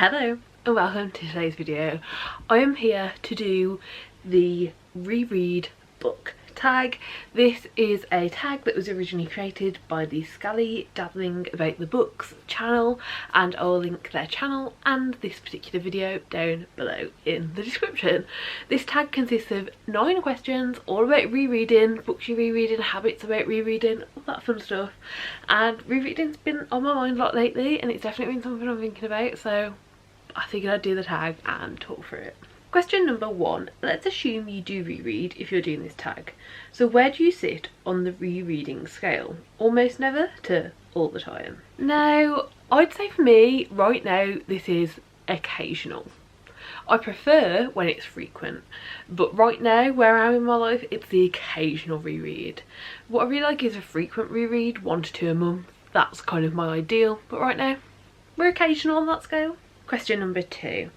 Hello and welcome to today's video. I am here to do the reread book tag. This is a tag that was originally created by the Scally Dabbling About the Books channel, and I'll link their channel and this particular video down below in the description. This tag consists of 9 questions all about rereading, books you're rereading, habits about rereading, all that fun stuff. And rereading's been on my mind a lot lately and it's definitely been something I'm thinking about, so I figured I'd do the tag and talk through it. Question number 1. Let's assume you do reread if you're doing this tag. So where do you sit on the rereading scale? Almost never to all the time? Now, I'd say for me, right now, this is occasional. I prefer when it's frequent, but right now, where I am in my life, it's the occasional reread. What I really like is a frequent reread, 1 to 2 a month. That's kind of my ideal, but right now, we're occasional on that scale. Question number 2.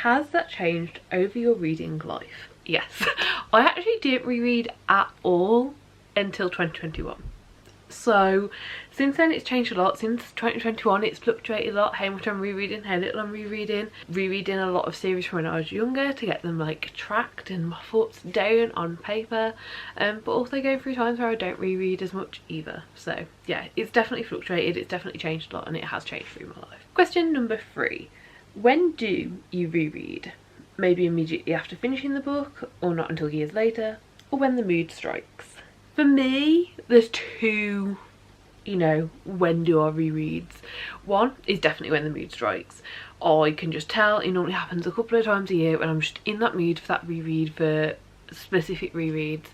Has that changed over your reading life? Yes. I actually didn't reread at all until 2021. So since then it's changed a lot. Since 2021 it's fluctuated a lot, how much I'm rereading, how little I'm rereading. Rereading a lot of series from when I was younger to get them like tracked and my thoughts down on paper, but also going through times where I don't reread as much either. So yeah, it's definitely fluctuated, it's definitely changed a lot, and it has changed through my life. Question number 3. When do you reread? Maybe immediately after finishing the book, or not until years later, or when the mood strikes? For me, there's 2, when do I rereads. 1 is definitely when the mood strikes. I can just tell it normally happens a couple of times a year when I'm just in that mood for that reread, for specific rereads,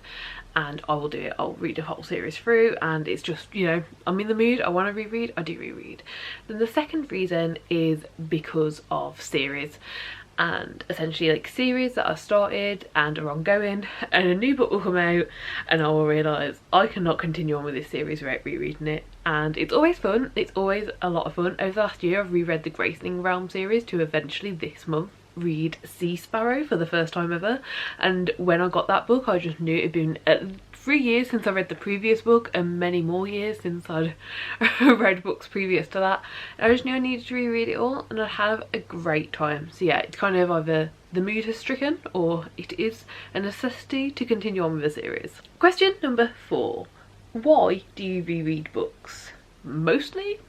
and I will do it. I'll read the whole series through and it's just, I'm in the mood, I want to reread, I do reread. Then the second reason is because of series, and essentially like series that I've started and are ongoing, and a new book will come out and I will realise I cannot continue on with this series without rereading it. And it's always fun, it's always a lot of fun. Over the last year I've reread the Gracing Realm series to eventually this month read Sea Sparrow for the first time ever, and when I got that book I just knew it had been 3 years since I read the previous book and many more years since I'd read books previous to that. I just knew I needed to reread it all and I'd have a great time. So yeah, it's kind of either the mood has stricken or it is a necessity to continue on with the series. Question number 4. Why do you reread books? Mostly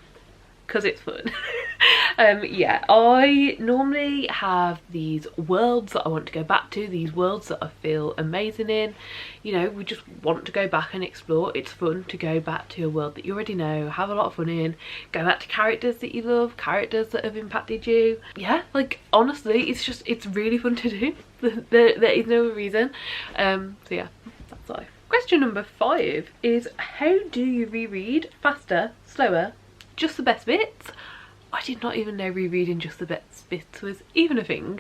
because it's fun. Yeah, I normally have these worlds that I want to go back to, these worlds that I feel amazing in. We just want to go back and explore. It's fun to go back to a world that you already know, have a lot of fun in, go back to characters that you love, characters that have impacted you. Yeah, like honestly, it's really fun to do. There is no reason. So yeah, that's why. Question number 5 is, how do you reread? Faster, slower, just the best bits? I did not even know rereading just the best bits was even a thing.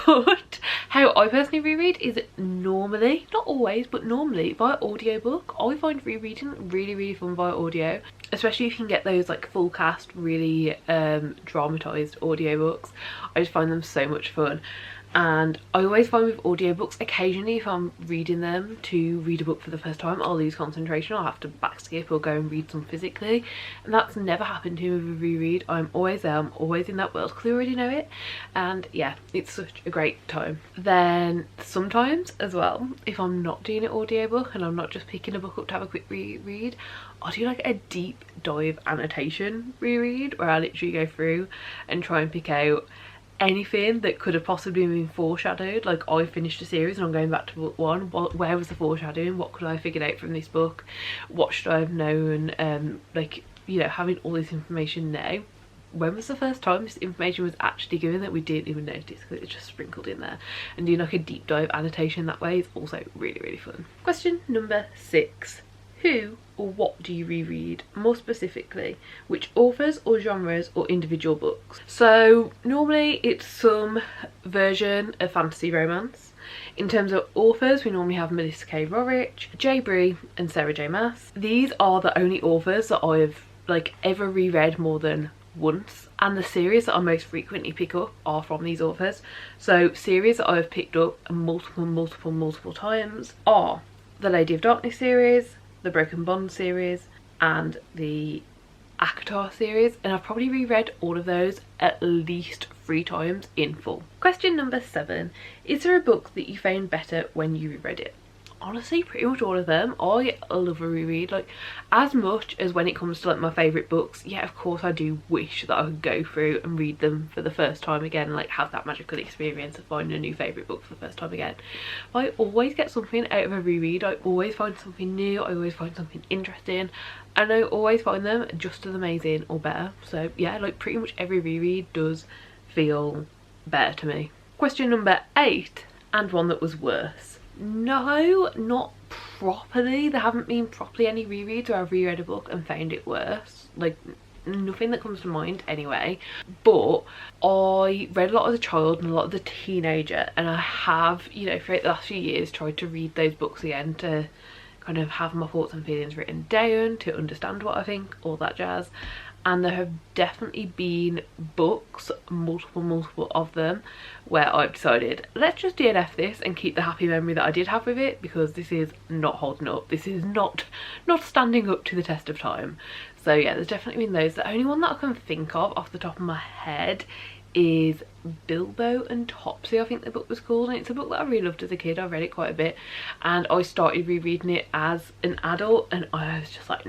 But how I personally reread is normally, not always, but normally via audiobook. I find rereading really fun via audio, especially if you can get those like full cast, really dramatized audiobooks. I just find them so much fun. And I always find with audiobooks, occasionally if I'm reading them to read a book for the first time, I'll lose concentration, I'll have to backskip or go and read some physically, and that's never happened to me with a reread. I'm always there, I'm always in that world because I already know it, and yeah, it's such a great time. Then sometimes as well, if I'm not doing an audiobook and I'm not just picking a book up to have a quick reread, I'll do like a deep dive annotation reread where I literally go through and try and pick out anything that could have possibly been foreshadowed. Like, I finished a series and I'm going back to book 1, where was the foreshadowing, what could I have figured out from this book, what should I have known, having all this information now. When was the first time this information was actually given that we didn't even notice because it's just sprinkled in there? And doing like a deep dive annotation that way is also really fun. Question number 6. Who or what do you reread? More specifically, which authors or genres or individual books? So normally it's some version of fantasy romance. In terms of authors, we normally have Melissa K. Rorich, J. Bree and Sarah J. Maas. These are the only authors that I've ever reread more than once, and the series that I most frequently pick up are from these authors. So series that I've picked up multiple times are the Lady of Darkness series, the Broken Bond series and the ACOTAR series, and I've probably reread all of those at least 3 times in full. Question number 7. Is there a book that you found better when you reread it? Honestly, pretty much all of them. I love a reread, like as much as when it comes to like my favourite books. Yeah, of course I do wish that I could go through and read them for the first time again, like have that magical experience of finding a new favourite book for the first time again. But I always get something out of a reread. I always find something new, I always find something interesting, and I always find them just as amazing or better. So yeah, like pretty much every reread does feel better to me. Question number 8, and one that was worse. No, not properly. There haven't been properly any rereads where I've reread a book and found it worse. Like nothing that comes to mind anyway. But I read a lot as a child and a lot as a teenager, and I have, you know, throughout the last few years tried to read those books again to kind of have my thoughts and feelings written down, to understand what I think, all that jazz. And there have definitely been books, multiple of them, where I've decided, let's just DNF this and keep the happy memory that I did have with it, because this is not holding up. This is not standing up to the test of time. So yeah, there's definitely been those. The only one that I can think of off the top of my head is Bilbo and Topsy, I think the book was called, and it's a book that I really loved as a kid. I read it quite a bit, and I started rereading it as an adult, and I was just like,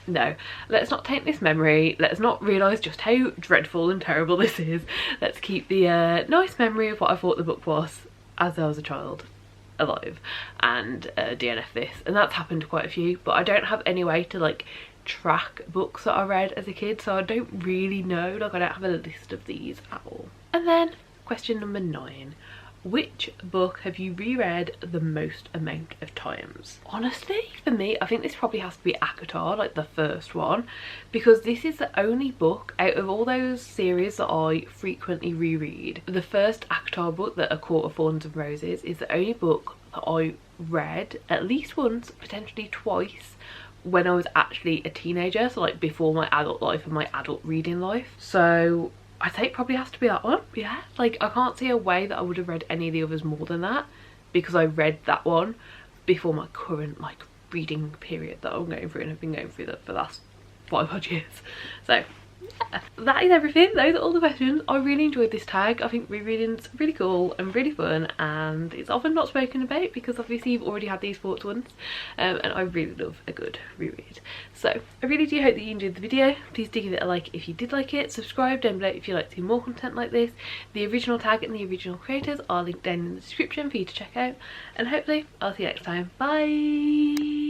no, let's not taint this memory, let's not realise just how dreadful and terrible this is. Let's keep the nice memory of what I thought the book was as I was a child alive, and DNF this. And that's happened to quite a few, but I don't have any way to like track books that I read as a kid, so I don't really know, like I don't have a list of these at all. And then question number 9. Which book have you reread the most amount of times? Honestly, for me, I think this probably has to be ACOTAR, like the first one, because this is the only book out of all those series that I frequently reread. The first ACOTAR book, that A Court of Thorns and Roses, is the only book that I read at least once, potentially twice, when I was actually a teenager, so like before my adult life and my adult reading life. So I'd say it probably has to be that one. Yeah, like I can't see a way that I would have read any of the others more than that, because I read that one before my current like reading period that I'm going through, and I've been going through that for the last 5 odd years. So yeah, that is everything. Those are all the questions. I really enjoyed this tag. I think rereading's really cool and really fun, and it's often not spoken about because obviously you've already had these thoughts once, and I really love a good reread. So I really do hope that you enjoyed the video. Please do give it a like if you did like it, subscribe down below if you like to see more content like this. The original tag and the original creators are linked down in the description for you to check out, and hopefully I'll see you next time. Bye.